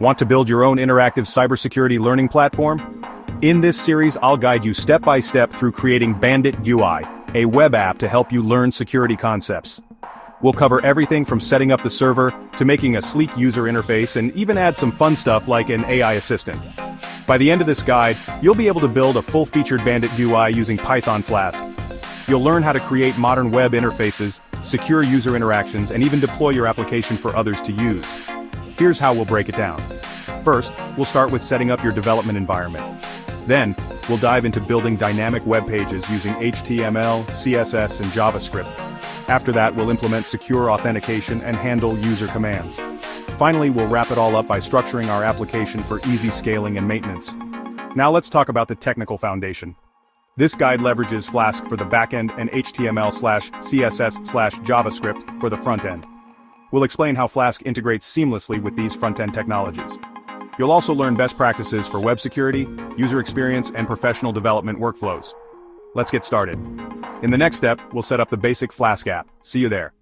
Want to build your own interactive cybersecurity learning platform? In this series, I'll guide you step by step through creating Bandit GUI, a web app to help you learn security concepts. We'll cover everything from setting up the server to making a sleek user interface and even add some fun stuff like an AI assistant. By the end of this guide, you'll be able to build a full-featured Bandit GUI using Python Flask. You'll learn how to create modern web interfaces, secure user interactions, and even deploy your application for others to use. Here's how we'll break it down. First, we'll start with setting up your development environment. Then, we'll dive into building dynamic web pages using HTML, CSS, and JavaScript. After that, we'll implement secure authentication and handle user commands. Finally, we'll wrap it all up by structuring our application for easy scaling and maintenance. Now let's talk about the technical foundation. This guide leverages Flask for the backend and HTML/CSS/JavaScript for the front end. We'll explain how Flask integrates seamlessly with these front-end technologies. You'll also learn best practices for web security, user experience, and professional development workflows. Let's get started. In the next step, we'll set up the basic Flask app. See you there.